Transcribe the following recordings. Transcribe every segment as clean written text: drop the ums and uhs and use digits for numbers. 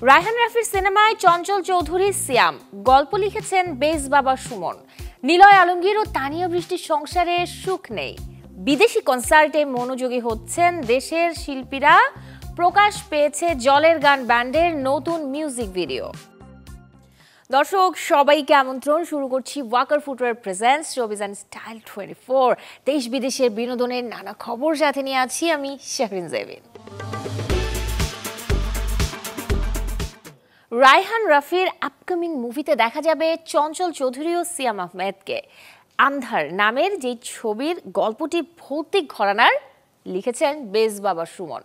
রায়হান রাফির সিনেমায় চঞ্চল চৌধুরী সিয়াম, গল্প লিখেছেন বেজ বাবা সুমন। নিলয় আলমগীর ও তানিয়া বৃষ্টির সংসারে সুখ নেই। বিদেশি কনসার্টে মনোযোগী হচ্ছেন দেশের শিল্পীরা। প্রকাশ পেয়েছে জলের গান ব্যান্ডের নতুন মিউজিক ভিডিও। দর্শক সবাইকে আমন্ত্রণ, শুরু করছি Walkar footwear presents showbiz and style 24। দেশ বিদেশের বিনোদনের নানা খবর সাথে নিয়ে আছি আমি শাহরিন জেবিন। রায়হান রাফির আপকামিং মুভিতে দেখা যাবে চঞ্চল চৌধুরী ও সিয়াম আহমেদকে। আন্ধার নামের যে ছবির গল্পটি ভৌতিক ঘরানার লিখেছেন বেজ বাবা সুমন।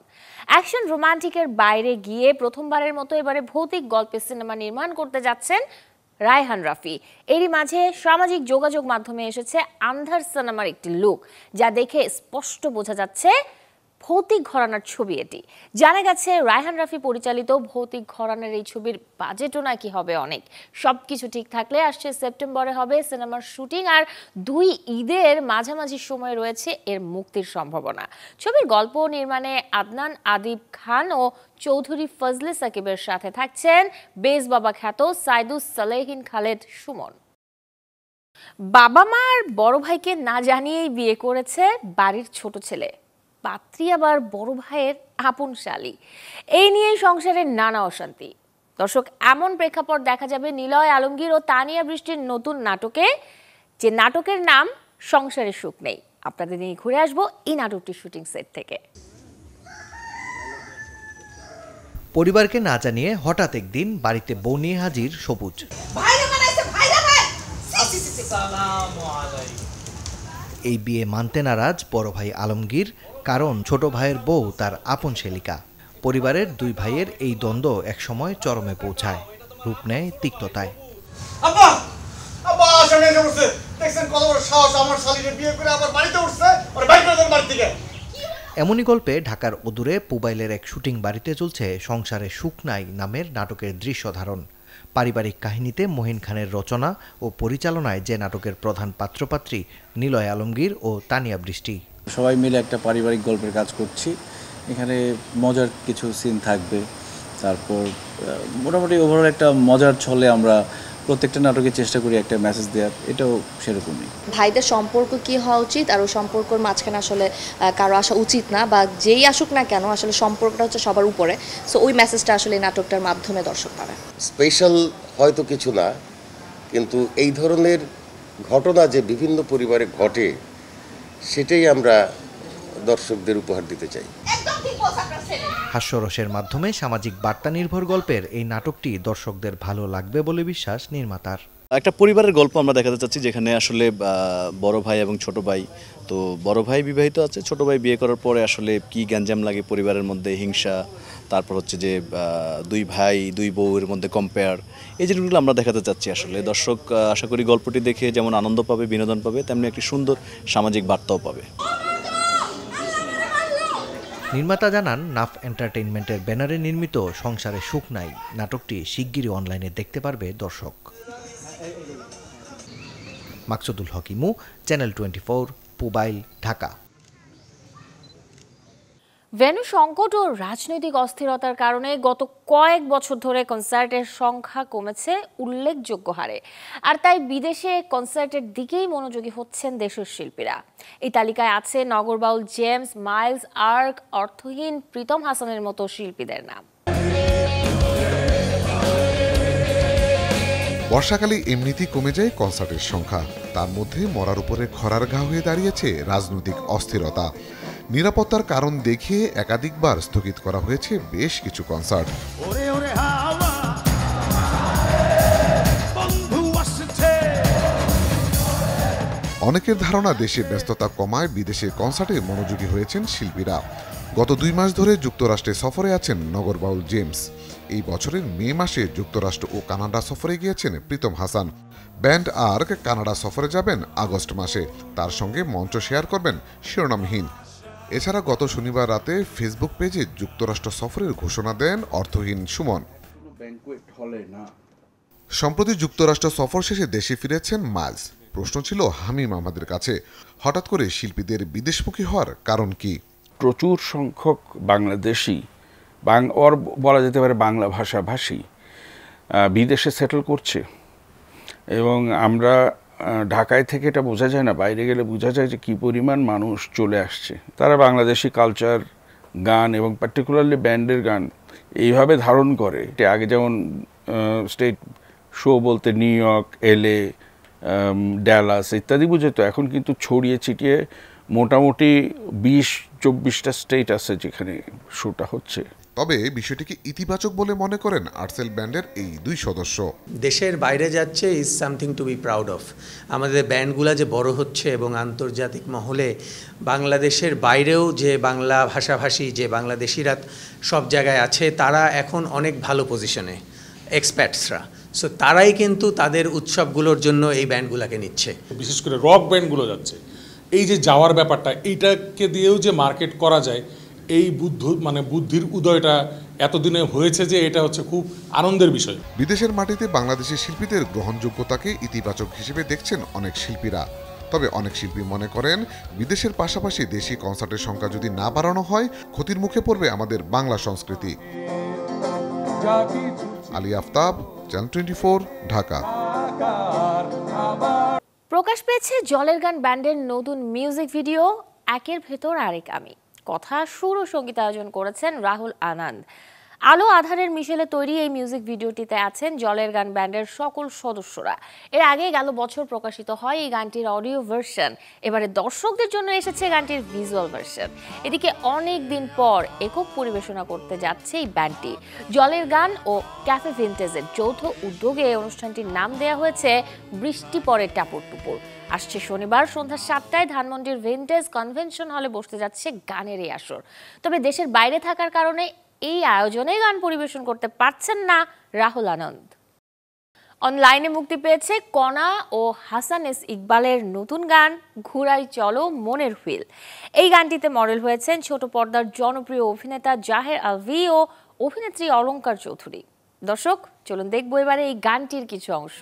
অ্যাকশন রোমান্টিকের বাইরে গিয়ে প্রথমবারের মতো এবারে ভৌতিক গল্পের সিনেমা নির্মাণ করতে যাচ্ছেন রায়হান রাফি। এরই মাঝে সামাজিক যোগাযোগ মাধ্যমে এসেছে আন্ধার সিনেমার একটি লুক, যা দেখে স্পষ্ট বোঝা যাচ্ছে ভৌতিক ঘরানার ছবি এটি। জানা গেছে রায়হান রাফি পরিচালিত ভৌতিক ঘরানার এই ছবির বাজেটও নাকি হবে অনেক। সবকিছু ঠিক থাকলে আসছে সেপ্টেম্বরে হবে সিনেমার শুটিং, আর 2 ঈদের মাঝামাঝি সময় রয়েছে এর মুক্তির সম্ভাবনা। ছবির গল্প নির্মাণে আদনান আদিব খান ও চৌধুরী ফজলে সাকিবের সাথে থাকছেন বেজ বাবা খ্যাত সাইদুস সালেহিন খালেদ সুমন। বাবা মার বড় ভাইকে না জানিয়েই বিয়ে করেছে বাড়ির ছোট ছেলে, পাত্রী আবার বড় ভাইয়ের আপন শালী। এই নিয়েই সংসারের নানা অশান্তি। দর্শক, এমন প্রেক্ষাপট দেখা যাবে নিলয় আলমগীর ও তানিয়া বৃষ্টির নতুন নাটকে, যে নাটকের নাম সংসারে সুখ নেই। আপনাদের নিয়ে ঘুরে আসবো এই নাটকটির শুটিং সেট থেকে। পরিবারকে না জানিয়ে হঠাৎ একদিন বাড়িতে বউ নিয়ে হাজির সবুজ। এই বিয়ে মানতে নারাজ বড় ভাই আলমগীর, কারণ ছোট ভাইয়ের বউ তার আপন শেলিকা। পরিবারের 2 ভাইয়ের এই দ্বন্দ্ব একসময় চরমে পৌঁছায়, রূপ নেয় তিক্ততায়। এমনই গল্পে ঢাকার অদূরে পুবাইলের এক শুটিং বাড়িতে চলছে সংসারে সুখ নাই নামের নাটকের দৃশ্য ধারণ। পারিবারিক কাহিনীতে মহিন খানের রচনা ও পরিচালনায় যে নাটকের প্রধান পাত্রপাত্রী নিলয় আলমগীর ও তানিয়া বৃষ্টি। সবাই মিলে একটা পারিবারিক গল্পের কাজ করছি। এখানে মজার কিছু সিন থাকবে, তারপর মোটামুটি ওভারঅল একটা মজার ছলে আমরা প্রত্যেকটা নাটকে চেষ্টা করি একটা মেসেজ দেওয়ার, এটাও সেরকমই। ভাইদের সম্পর্ক কি হওয়া উচিত আর ওই সম্পর্কের মাঝখানে আসলে কারো আসা উচিত না, বা যেই আসুক না কেন আসলে সম্পর্কটা হচ্ছে সবার উপরে। সো ওই মেসেজটা আসলে নাটকটার মাধ্যমে দর্শক পাবে। স্পেশাল হয়তো কিছু না, কিন্তু এই ধরনের ঘটনা যে বিভিন্ন পরিবারে ঘটে সেটাই আমরা দর্শকদের উপহার দিতে চাই। হাস্যরসের মাধ্যমে সামাজিক বার্তা নির্ভর গল্পের এই নাটকটি দর্শকদের ভালো লাগবে বলে বিশ্বাস নির্মাতার। একটা পরিবারের গল্প আমরা দেখাতে চাচ্ছি, যেখানে আসলে বড় ভাই এবং ছোট ভাই, তো বড় ভাই বিবাহিত আছে, ছোট ভাই বিয়ে করার পরে আসলে কি গ্যাঞ্জাম লাগে পরিবারের মধ্যে, হিংসা, তারপর হচ্ছে যে 2 ভাই 2 বউয়ের মধ্যে কম্পেয়ার, এই জিনিসগুলো আমরা দেখাতে চাচ্ছি। আসলে দর্শক আশা করি গল্পটি দেখে যেমন আনন্দ পাবে, বিনোদন পাবে, তেমনি একটি সুন্দর সামাজিক বার্তাও পাবে। নির্মাতা জানান, নাফ এন্টারটেইনমেন্টের ব্যানারে নির্মিত সংসারে সুখ নাই নাটকটি শিগগিরই অনলাইনে দেখতে পারবে দর্শক। মাকসুদুল হকিমু, চ্যানেল 24, পুবাইল, ঢাকা। ভেন্যু সংকট ও রাজনৈতিক অস্থিরতার কারণে গত কয়েক বছর ধরে কনসার্টের সংখ্যা কমেছে উল্লেখযোগ্য হারে, আর তাই বিদেশে কনসার্টের দিকেই মনোযোগী হচ্ছেন দেশের শিল্পীরা। এই তালিকায় আছে নগরবাউল জেমস, মাইলস, আর্ক, অর্থহীন, প্রীতম হাসানের মতো শিল্পীদের নাম। বর্ষাকালে এমনিতেই কমে যায় কনসার্টের সংখ্যা, তার মধ্যে মরার উপরে খরার ঘা হয়ে দাঁড়িয়েছে রাজনৈতিক অস্থিরতা। নিরাপত্তার কারণ দেখিয়ে একাধিকবার স্থগিত করা হয়েছে বেশ কিছু কনসার্ট। অনেকের ধারণা দেশে ব্যস্ততা কমায় বিদেশে কনসার্টে মনোযোগী হয়েছেন শিল্পীরা। গত 2 মাস ধরে যুক্তরাষ্ট্রে সফরে আছেন নগরবাউল জেমস। এই বছরের মে মাসে যুক্তরাষ্ট্র ও কানাডা সফরে গিয়েছেন প্রীতম হাসান। ব্যান্ড আর্ক কানাডা সফরে যাবেন আগস্ট মাসে, তার সঙ্গে মঞ্চ শেয়ার করবেন শিরোনামহীন। এছাড়া গত শনিবার রাতে ফেসবুক পেজে যুক্তরাষ্ট্র সফরের ঘোষণা দেন অর্থহীন সুমন। সম্প্রতি যুক্তরাষ্ট্র সফর শেষে দেশে ফিরেছেন মাইলস। প্রশ্ন ছিল হামিম আমাদের কাছে, হঠাৎ করে শিল্পীদের বিদেশমুখী হওয়ার কারণ কি? প্রচুর সংখ্যক বাংলাদেশি ওর বলা যেতে পারে বাংলা ভাষাভাষী বিদেশে সেটেল করছে, এবং আমরা ঢাকায় থেকে এটা বোঝা যায় না, বাইরে গেলে বোঝা যায় যে কী পরিমাণ মানুষ চলে আসছে। তারা বাংলাদেশি কালচার, গান এবং পার্টিকুলারলি ব্যান্ডের গান এইভাবে ধারণ করে। আগে যেমন স্টেট শো বলতে নিউ ইয়র্ক, LA, ড্যালাস ইত্যাদি বুঝতো, এখন কিন্তু ছড়িয়ে ছিটিয়ে মোটামুটি 20-24টা স্টেট আছে যেখানে শোটা হচ্ছে। তবে বিষয়টিকে ইতিবাচক বলে মনে করেন আর্টসেল ব্যান্ডের এই 2 সদস্য। দেশের বাইরে যাচ্ছে is something to be proud of. আমাদের ব্যান্ডগুলো যে বড় হচ্ছে এবং আন্তর্জাতিক মহলে বাংলাদেশের বাইরেও যে বাংলা ভাষাভাষী যে বাংলাদেশিরা সব জায়গায় আছে, তারা এখন অনেক ভালো পজিশনে, এক্সপার্টসরা। সো তারাই কিন্তু তাদের উৎসবগুলোর জন্য এই ব্যান্ডগুলোকে নিচ্ছে। বিশেষ করে রক ব্যান্ডগুলো যাচ্ছে। এই যে যাওয়ার ব্যাপারটা, এইটাকে দিয়েও যে মার্কেট করা যায়, এই বুদ্ধির উদয়টা এতদিনে হয়েছে যে এটা হচ্ছে খুব আনন্দের বিষয়। বিদেশের মাটিতে বাংলাদেশি শিল্পীদের গ্রহণযোগ্যতাকে ইতিবাচক হিসেবে দেখছেন অনেক শিল্পীরা। তবে অনেক শিল্পী মনে করেন বিদেশের পাশাপাশি দেশি কনসার্টের সংখ্যা যদি না বাড়ানো হয়, ক্ষতির মুখে পড়বে আমাদের বাংলা সংস্কৃতি। আলী আফতাব, চ্যানেল 24, ঢাকা। প্রকাশ পেয়েছে জলের গান ব্যান্ডের নতুন মিউজিক ভিডিও একের ভেতর আরেক আমি। কথা, সুর ও সঙ্গীত আয়োজন করেছেন রাহুল আনন্দ। আলো আধারের মিশেলে তৈরি এই মিউজিক ভিডিওটিতে আছেন জলের গান ব্যান্ডের সকল সদস্যরা। এর আগে গেল বছর প্রকাশিত হয় এই গানটির অডিও ভার্সন। এবারে দর্শকদের জন্য এসেছে গানটির ভিজুয়াল ভার্সন। এদিকে অনেক দিন পর একক পরিবেশনা করতে যাচ্ছে এই ব্যান্ডটি। জলের গান ও ক্যাফে ভিন্টেজের যৌথ উদ্যোগে অনুষ্ঠানটির নাম দেওয়া হয়েছে বৃষ্টি পরে টাপুর টুপুর। আসছে শনিবার সন্ধ্যা 7টায় ধানমন্ডির ভিন্টেজ কনভেনশন হলে বসতে যাচ্ছে গানের এই আসর। তবে দেশের বাইরে থাকার কারণে এই আয়োজনে গান পরিবেশন করতে পারছেন না রাহুল আনন্দ। অনলাইনে মুক্তি পেয়েছে কণা ও হাসান এস ইকবালের নতুন গান ঘুরাই চলো মনের হুইল। এই গানটিতে মডেল হয়েছেন ছোট পর্দার জনপ্রিয় অভিনেতা জাহের আলভি ও অভিনেত্রী অলঙ্কার চৌধুরী। দর্শক, চলুন দেখবো এবারে এই গানটির কিছু অংশ।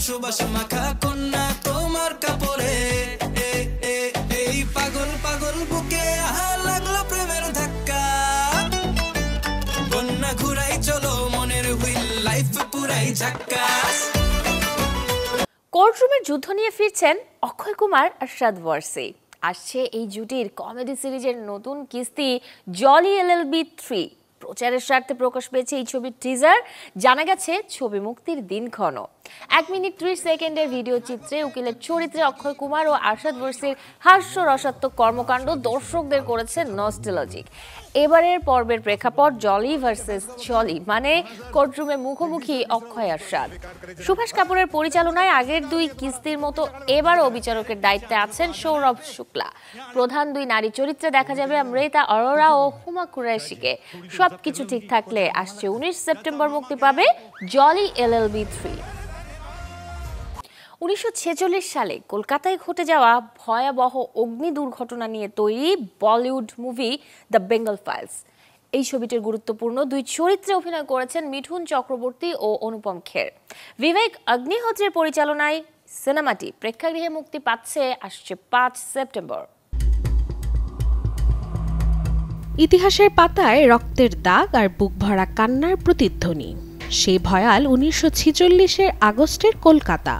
সুবাস মাখা কন্যা তোমার কাপড়ে, এই পাগল পাগল বুকে আহা লাগলো প্রেমের ধাক্কা, কন্যা ঘুরাই চলো মনের হুইল, লাইফ পুরাই ঝাক্কাস। কোর্টরুমের যুদ্ধ নিয়ে ফিরছেন অক্ষয় কুমার আর আরশাদ ওয়ারসি। আসছে এই জুটির কমেডি সিরিজের নতুন কিস্তি জলি LLB 3। প্রচারের স্বার্থে প্রকাশ পেয়েছে এই ছবির টিজার। জানা গেছে ছবি মুক্তির দিনক্ষণ। 1 মিনিট 30 সেকেন্ডের ভিডিও চিত্রে উকিলের চরিত্রে অক্ষয় কুমার ও আরশাদ ওয়ারসির হাস্যরসাত্মক কর্মকাণ্ড দর্শকদের করেছে নস্টালজিক। এবারের পর্বের প্রেক্ষাপট জলি ভার্সেস জলি, মানে কোর্টরুমে মুখোমুখি অক্ষয় আরশাদ। সুভাষ কাপুরের পরিচালনায় আগের 2 কিস্তির মতো এবারও বিচারকের দায়িত্বে আছেন সৌরভ শুক্লা। প্রধান 2 নারী চরিত্রে দেখা যাবে অমৃতা অরোরা ও হুমা কুরাইশিকে। সবকিছু ঠিক থাকলে আসছে 19 সেপ্টেম্বর মুক্তি পাবে জলি LLB 3। 1946 সালে কলকাতায় ঘটে যাওয়া ভয়াবহ অগ্নি দুর্ঘটনা নিয়ে তৈরি Bollywood movie the Bengal files. এই ছবিটির গুরুত্বপূর্ণ 2 চরিত্রে অভিনয় করেছেন মিঠুন চক্রবর্তী ও অনুপম খের। বিবেক অগ্নিহোত্রীর পরিচালনায় সিনেমাটি প্রেক্ষাগৃহে মুক্তি পাচ্ছে আসছে 5 সেপ্টেম্বর। ইতিহাসের পাতায় রক্তের দাগ আর বুক ভরা কান্নার প্রতিধ্বনি। সেই ভয়াল 1946-এর আগস্টের কলকাতা,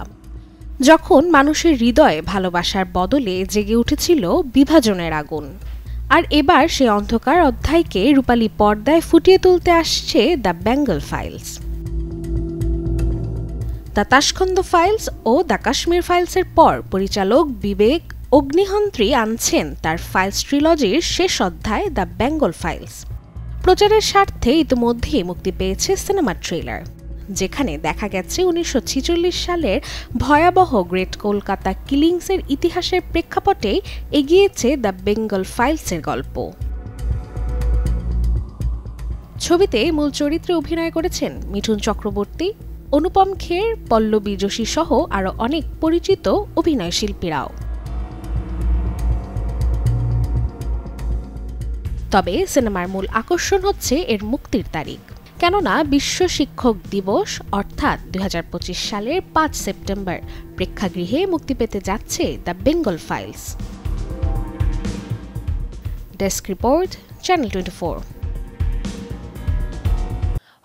যখন মানুষের হৃদয়ে ভালোবাসার বদলে জেগে উঠেছিল বিভাজনের আগুন। আর এবার সে অন্ধকার অধ্যায়কে রূপালী পর্দায় ফুটিয়ে তুলতে আসছে the Bengal files. The Tashkent files ও দ্য কাশ্মীর ফাইলসের পর পরিচালক বিবেক অগ্নিহোত্রী আনছেন তার ফাইলস ট্রিলজির শেষ অধ্যায় দ্য বেঙ্গল ফাইলস। প্রচারের স্বার্থে ইতিমধ্যেই মুক্তি পেয়েছে সিনেমা ট্রেলার, যেখানে দেখা গেছে 1946 সালের ভয়াবহ গ্রেট কলকাতা কিলিংসের ইতিহাসের প্রেক্ষাপটে এগিয়েছে দ্য বেঙ্গল ফাইলসের গল্প। ছবিতে মূল চরিত্রে অভিনয় করেছেন মিঠুন চক্রবর্তী, অনুপম খের, পল্লবী যোশী সহ আরও অনেক পরিচিত অভিনয় শিল্পীরাও। তবে সিনেমার মূল আকর্ষণ হচ্ছে এর মুক্তির তারিখ। কেননা বিশ্ব শিক্ষক দিবস অর্থাৎ 2025 সালের 5 সেপ্টেম্বর প্রেক্ষাগৃহে মুক্তি পেতে যাচ্ছে the Bengal files. Desk report, channel 24।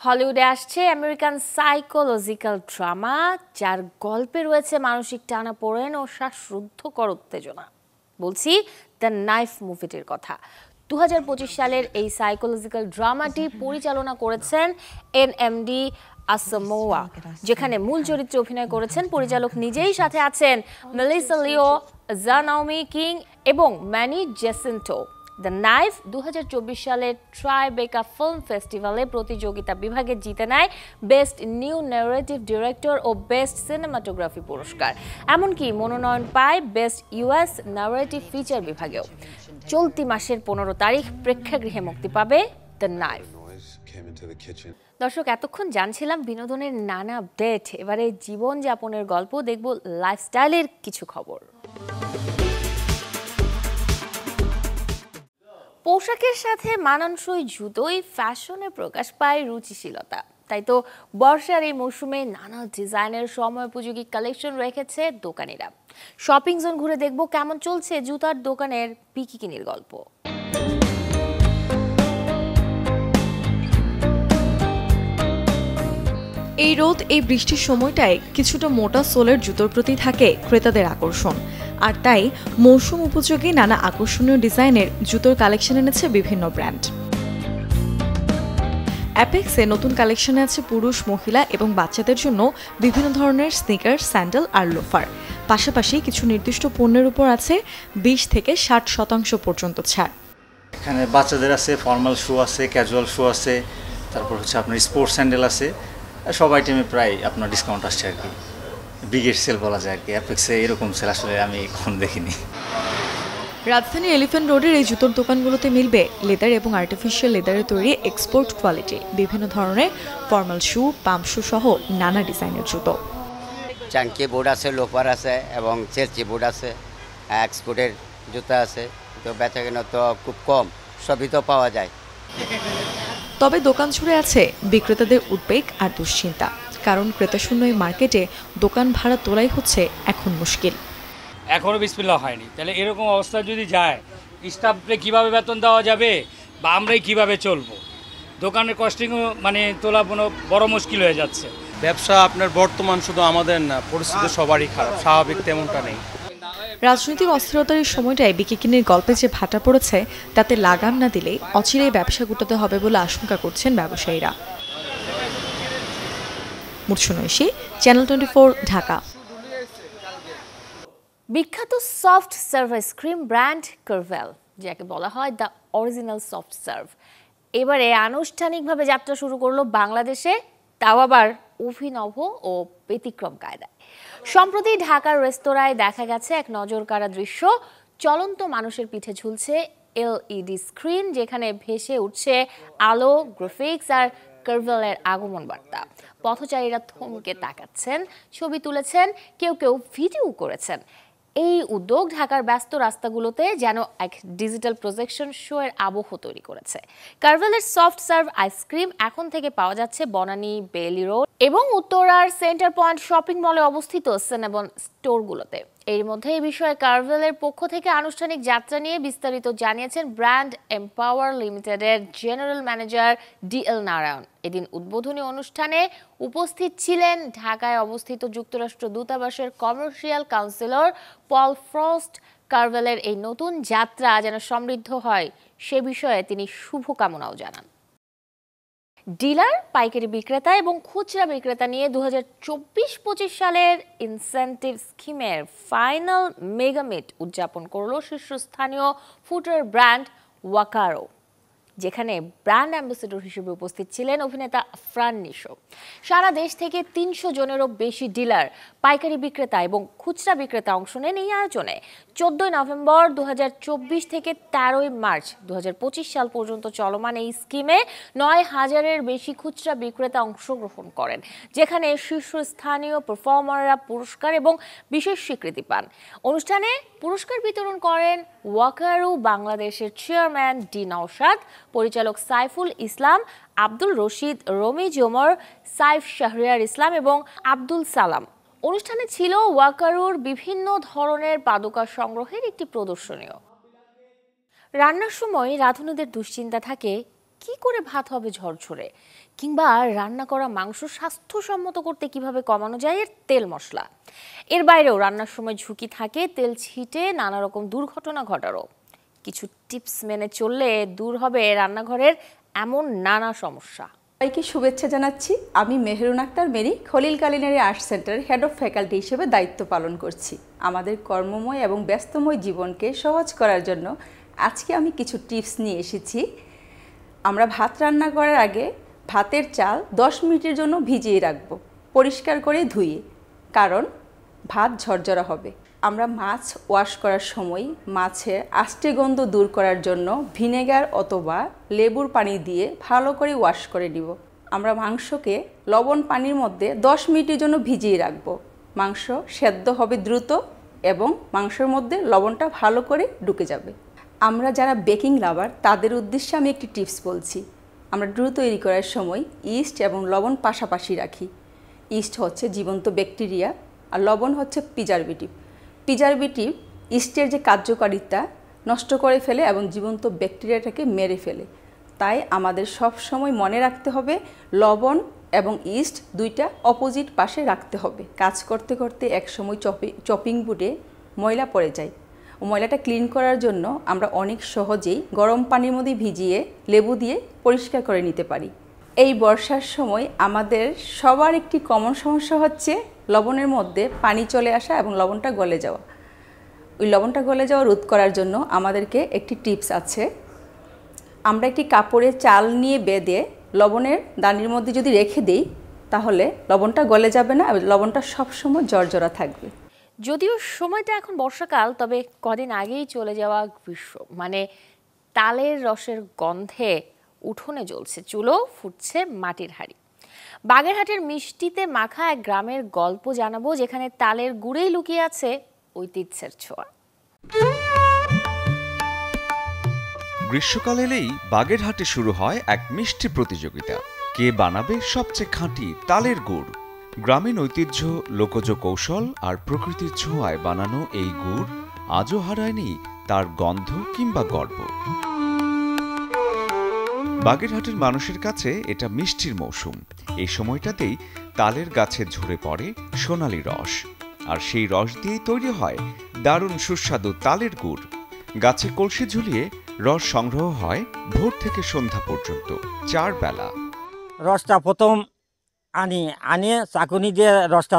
হলিউডে আসছে আমেরিকান সাইকোলজিক্যাল ড্রামা, যার গল্পে রয়েছে মানসিক টানাপোড়েন ও শ্বাসরুদ্ধকর উত্তেজনা। বলছি দ্য নাইফ মুভিটির কথা। 2025 সালের এই সাইকোলজিক্যাল ড্রামাটি পরিচালনা করেছেন এনএমডি আসামোয়া, যেখানে মূল চরিত্রে অভিনয় করেছেন পরিচালক নিজেই, সাথে আছেন মেলিসা লিও, জানাওমি কিং এবং ম্যানি জেসিন্টো। দ্য নাইফ 2024 সালের ট্রাইবেকা ফিল্ম ফেস্টিভ্যালে প্রতিযোগিতা বিভাগে জিতে নেয় বেস্ট নিউ ন্যারেটিভ ডিরেক্টর ও বেস্ট সিনেমাটোগ্রাফি পুরস্কার। এমনকি মনোনয়ন পায় বেস্ট ইউএস ন্যারেটিভ ফিচার বিভাগেও। চলতি মাসের 15 তারিখ প্রেক্ষাগৃহে মুক্তি পাবে দ্য নাইফ। দর্শক, এতক্ষণ জানছিলাম বিনোদনের নানা আপডেট। এবারে জীবনযাপনের গল্প দেখব, লাইফস্টাইলের কিছু খবর। পোশাকের সাথে মানানসই জুতোই ফ্যাশনে প্রকাশ পায় রুচিশীলতা। তাই তো বর্ষার এই মৌসুমে নানা ডিজাইনের সময়োপযোগী কালেকশন রেখেছে দোকানিরা। শপিং জোন ঘুরে দেখব কেমন চলছে জুতার দোকানের বিকিনির গল্প। এই রোদ, এই বৃষ্টির সময়টায় কিছুটা মোটা সোলের জুতোর প্রতি থাকে ক্রেতাদের আকর্ষণ। আর তাই মৌসুম উপযোগী নানা আকর্ষণীয় ডিজাইনের জুতোর কালেকশন এনেছে বিভিন্ন ব্র্যান্ড। অ্যাপেক্সে নতুন কালেকশনে আছে পুরুষ, মহিলা এবং বাচ্চাদের জন্য বিভিন্ন ধরনের স্নিকার, স্যান্ডেল আর লোফার। পাশাপাশি কিছু নির্দিষ্ট পণ্যের উপর আছে 20 থেকে 60% পর্যন্ত ছাড়। এখানে বাচ্চাদের আছে, ফর্মাল শু আছে, ক্যাজুয়াল শু আছে, তারপর হচ্ছে আপনার স্পোর্টস স্যান্ডেল আছে। সব আইটেমে প্রায় আপনার ডিসকাউন্ট আসছে আর কি। বিগের সেল বলা যায় আর কি। অ্যাপেক্সে এরকম সেল আসলে আমি কখনো দেখিনি। রাজধানী এলিফ্যান্ট রোডের এই জুতোর দোকানগুলোতে মিলবে লেদার এবং আর্টিফিশিয়াল লেদারের তৈরি এক্সপোর্ট কোয়ালিটি বিভিন্ন ধরনের ফর্মাল শু, পাম্প শু সহ নানা ডিজাইনের জুতো। চাঙ্কি বুট আছে, লোফার আছে এবং চেরচি বুট আছে, এক্সপোর্টের জুতা আছে। তো বেচাকেনা তো খুব কম, সবই তো পাওয়া যায়। তবে দোকান জুড়ে আছে বিক্রেতাদের উদ্বেগ আর দুশ্চিন্তা, কারণ ক্রেতাশূন্য এই মার্কেটে দোকান ভাড়া তোলাই হচ্ছে এখন মুশকিল। এখনও বিসমিল্লাহ হয়নি, তাহলে এরকম অবস্থা যদি যায়, স্টাফে কীভাবে বেতন দেওয়া যাবে বা আমরাই কীভাবে চলবো? দোকানের কস্টিংও মানে তোলা বড় মুশকিল হয়ে যাচ্ছে। ব্যবসা আপনার বর্তমান শুধু আমাদের না, পরিস্থিতি সবারই খারাপ, স্বাভাবিক তেমনটা নেই। রাজনৈতিক অস্থিরতার এই সময়টায় বিকিনির গল্পে যে ভাটা পড়েছে তাতে লাগাম না দিলে অচিরেই ব্যবসা গুটাতে হবে বলে আশঙ্কা করছেন ব্যবসায়ীরা। মুর্শনৈশী, চ্যানেল 24, ঢাকা। বিখ্যাত সফট সার্ভ আইসক্রিম ব্র্যান্ড কারভেল, যাকে বলা হয় দ্য অরিজিনাল সফট সার্ভ, এবারে আনুষ্ঠানিকভাবে যাত্রা শুরু করলো বাংলাদেশে, তাও আবার অভিনব ও ব্যতিক্রম কায়দায়। সম্প্রতি ঢাকার রেস্তোরাঁয় দেখা গেছে এক নজরকাড়া দৃশ্য। চলন্ত মানুষের পিঠে ঝুলছে এলইডি স্ক্রিন, যেখানে ভেসে উঠছে আলো, গ্রাফিক্স আর কারভেলের আগমন বার্তা। পথচারীরা থমকে তাকাচ্ছেন, ছবি তুলেছেন, কেউ কেউ ভিডিও করেছেন। এই উদ্যোগ ঢাকার ব্যস্ত রাস্তাগুলোতে যেন এক ডিজিটাল প্রজেকশন শো এর আবহ তৈরি করেছে। কারভেলের সফট সার্ভ আইসক্রিম এখন থেকে পাওয়া যাচ্ছে বনানী, বেইলি রোড এবং উত্তরার সেন্টার পয়েন্ট শপিং মলে অবস্থিত সিনেবন স্টোরগুলোতে। এর মধ্যে এই বিষয়ে কারভেলের পক্ষ থেকে আনুষ্ঠানিক যাত্রা নিয়ে বিস্তারিত জানিয়েছেন ব্র্যান্ড এম্পাওয়ার লিমিটেডের জেনারেল ম্যানেজার ডিএল নারায়ণ। এদিন উদ্বোধনী অনুষ্ঠানে উপস্থিত ছিলেন ঢাকায় অবস্থিত যুক্তরাষ্ট্র দূতাবাসের কমার্শিয়াল কাউন্সিলর পল ফ্রস্ট। কারভেলের এই নতুন যাত্রা যেন সমৃদ্ধ হয় সে বিষয়ে তিনি শুভকামনাও জানান। ডিলার, পাইকারি বিক্রেতা এবং খুচরা বিক্রেতা নিয়ে 2024-25 সালের ইনসেন্টিভ স্কিমের ফাইনাল মেগামিট উদযাপন করল শীর্ষস্থানীয় ফুটওয়্যার ব্র্যান্ড ওয়াকারো, যেখানে ব্র্যান্ড অ্যাম্বাসেডর হিসেবে উপস্থিত ছিলেন অভিনেতা আফরান নিশো। সারা দেশ থেকে 300 জনেরও বেশি ডিলার, পাইকারি বিক্রেতা এবং খুচরা বিক্রেতা অংশ নেন এই আয়োজনে। 14 নভেম্বর 2024 থেকে 13 মার্চ 2025 সাল পর্যন্ত চলমান এই স্কিমে 9000-এর বেশি খুচরা বিক্রেতা অংশগ্রহণ করেন, যেখানে শীর্ষস্থানীয় পারফর্মাররা পুরস্কার এবং বিশেষ স্বীকৃতি পান। অনুষ্ঠানে পুরস্কার বিতরণ করেন ওয়াকারো বাংলাদেশের চেয়ারম্যান ডি নওশাদ, পরিচালক সাইফুল ইসলাম, আব্দুল রশিদ, রমি জোমর, সাইফ শাহরিয়ার ইসলাম এবং আব্দুল সালাম। অনুষ্ঠানে ছিল ওয়াকারুর বিভিন্ন ধরনের পাদুকা সংগ্রহের একটি প্রদর্শনীও। রান্নার সময় রাঁধুনিদের দুশ্চিন্তা থাকে কি করে ভাত হবে ঝরঝরে, কিংবা রান্না করা মাংস স্বাস্থ্যসম্মত করতে কিভাবে কমানো যায় এর তেল মশলা। এর বাইরেও রান্নার সময় ঝুঁকি থাকে তেল ছিটে নানা রকম দুর্ঘটনা ঘটারও। কিছু টিপস মেনে চললে দূর হবে রান্নাঘরের এমন নানা সমস্যা। সবাইকে শুভেচ্ছা জানাচ্ছি। আমি মেহেরুন আক্তার মেরি, খলিল কালিনারি আর্ট সেন্টারের হেড অফ ফ্যাকাল্টি হিসেবে দায়িত্ব পালন করছি। আমাদের কর্মময় এবং ব্যস্তময় জীবনকে সহজ করার জন্য আজকে আমি কিছু টিপস নিয়ে এসেছি। আমরা ভাত রান্না করার আগে ভাতের চাল 10 মিনিটের জন্য ভিজিয়ে রাখব, পরিষ্কার করে ধুয়ে, কারণ ভাত ঝরঝরা হবে। আমরা মাছ ওয়াশ করার সময় মাছের আষ্টে গন্ধ দূর করার জন্য ভিনেগার অথবা লেবুর পানি দিয়ে ভালো করে ওয়াশ করে নিব। আমরা মাংসকে লবণ পানির মধ্যে 10 মিনিটের জন্য ভিজিয়ে রাখব। মাংস সেদ্ধ হবে দ্রুত এবং মাংসের মধ্যে লবণটা ভালো করে ঢুকে যাবে। আমরা যারা বেকিং লাভার তাদের উদ্দেশ্যে আমি একটি টিপস বলছি। আমরা ডো তৈরি করার সময় ইস্ট এবং লবণ পাশাপাশি রাখি। ইস্ট হচ্ছে জীবন্ত ব্যাকটেরিয়া আর লবণ হচ্ছে প্রিজারভেটিভ। প্রিজারভেটিভ ইস্টের যে কার্যকারিতা নষ্ট করে ফেলে এবং জীবন্ত ব্যাকটেরিয়াটাকে মেরে ফেলে। তাই আমাদের সব সময় মনে রাখতে হবে লবণ এবং ইস্ট দুইটা অপোজিট পাশে রাখতে হবে। কাজ করতে করতে এক সময় চপিং বোর্ডে ময়লা পড়ে যায়। ময়লাটা ক্লিন করার জন্য আমরা অনেক সহজেই গরম পানির মধ্যে ভিজিয়ে লেবু দিয়ে পরিষ্কার করে নিতে পারি। এই বর্ষার সময় আমাদের সবার একটি কমন সমস্যা হচ্ছে লবণের মধ্যে পানি চলে আসা এবং লবণটা গলে যাওয়া। ওই লবণটা গলে যাওয়া রোধ করার জন্য আমাদেরকে একটি টিপস আছে। আমরা একটি কাপড়ে চাল নিয়ে বেঁধে লবণের দানির মধ্যে যদি রেখে দিই তাহলে লবণটা গলে যাবে না, লবণটা সবসময় ঝরঝরা থাকবে। যদিও সময়টা এখন বর্ষাকাল, তবে কদিন আগেই চলে যাওয়া গ্রীষ্ম, মানে তালের রসের গন্ধে উঠোনে জ্বলছে চুলো, ফুটছে মাটির হাঁড়ি। বাগেরহাটের মিষ্টিতে মাখা এক গ্রামের গল্প জানাবো, যেখানে তালের গুড়েই লুকিয়ে আছে ঐতিহ্যের ছোঁয়া। গ্রীষ্মকাল এলেই বাগেরহাটে শুরু হয় এক মিষ্টি প্রতিযোগিতা। কে বানাবে সবচেয়ে খাঁটি তালের গুড়। গ্রামীণ ঐতিহ্য, লোকজ কৌশল আর প্রকৃতির ছোঁয়ায় বানানো এই গুড় আজও হারায়নি তার গন্ধ কিংবা গর্ব। বাগেরহাটের মানুষের কাছে এটা মিষ্টির মৌসুম। এই সময়টাতেই তালের গাছে ঝরে পড়ে সোনালি রস, আর সেই রস দিয়েই তৈরি হয় দারুণ সুস্বাদু তালের গুড়। গাছে কলসি ঝুলিয়ে রস সংগ্রহ হয় ভোর থেকে সন্ধ্যা পর্যন্ত 4 বেলা। রসটা প্রথম আনিয়ে চাকুনি দিয়ে রসটা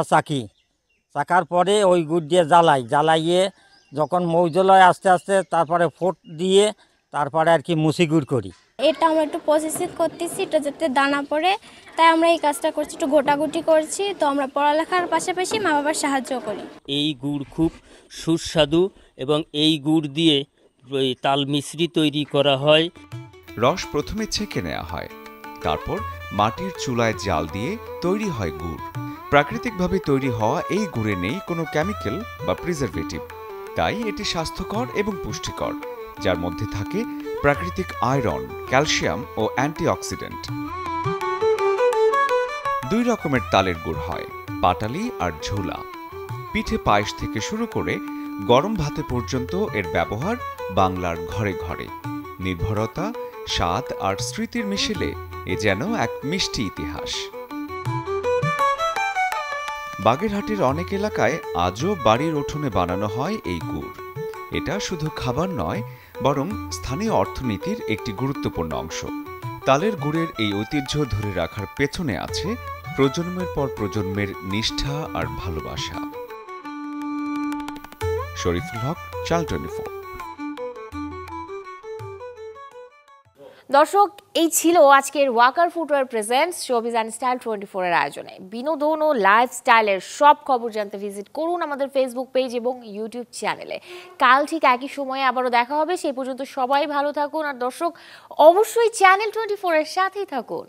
চাকার পরে ওই গুড় দিয়ে জ্বালাইয়ে যখন মৌজলয় আস্তে আস্তে তারপরে ফোট দিয়ে তারপরে আর কি মুসি গুড় করি। এটা আমরা একটু প্রসেসিং করতেছি, এটা যাতে দানা পড়ে, তাই আমরা এই কাজটা করছি, একটু গোটাগুটি করছি। তো আমরা পড়ালেখার পাশাপাশি মা বাবার সাহায্য করি। এই গুড় খুব সুস্বাদু এবং এই গুড় দিয়ে তাল মিশ্রি তৈরি করা হয়। রস প্রথমে ছেঁকে নেওয়া হয়, তারপর মাটির চুলায় জাল দিয়ে তৈরি হয় গুড়। প্রাকৃতিকভাবে তৈরি হওয়া এই গুড়ে নেই কোনো কেমিক্যাল বা প্রিজারভেটিভ, তাই এটি স্বাস্থ্যকর এবং পুষ্টিকর, যার মধ্যে থাকে প্রাকৃতিক আয়রন, ক্যালসিয়াম ও অ্যান্টিঅক্সিডেন্ট। 2 রকমের তালের গুড় হয়, পাটালি আর ঝোলা। পিঠে পায়েস থেকে শুরু করে গরম ভাতে পর্যন্ত এর ব্যবহার বাংলার ঘরে ঘরে। নির্ভরতা, স্বাদ আর স্মৃতির মিশেলে এ যেন এক মিষ্টি ইতিহাস। বাগেরহাটের অনেক এলাকায় আজও বাড়ির উঠোনে বানানো হয় এই গুড়। এটা শুধু খাবার নয়, বরং স্থানীয় অর্থনীতির একটি গুরুত্বপূর্ণ অংশ। তালের গুড়ের এই ঐতিহ্য ধরে রাখার পেছনে আছে প্রজন্মের পর প্রজন্মের নিষ্ঠা আর ভালোবাসা। শরীফুল হক, চ্যানেল 24। দর্শক, এই ছিল আজকের Walkar footwear presents showbiz and style 24 এর আয়োজনে। বিনোদন ও লাইফস্টাইলের সব খবর জানতে ভিজিট করুন আমাদের ফেসবুক পেজ এবং ইউটিউব চ্যানেলে। কাল ঠিক একই সময়ে আবারও দেখা হবে। সেই পর্যন্ত সবাই ভালো থাকুন, আর দর্শক অবশ্যই চ্যানেল 24 এর সাথেই থাকুন।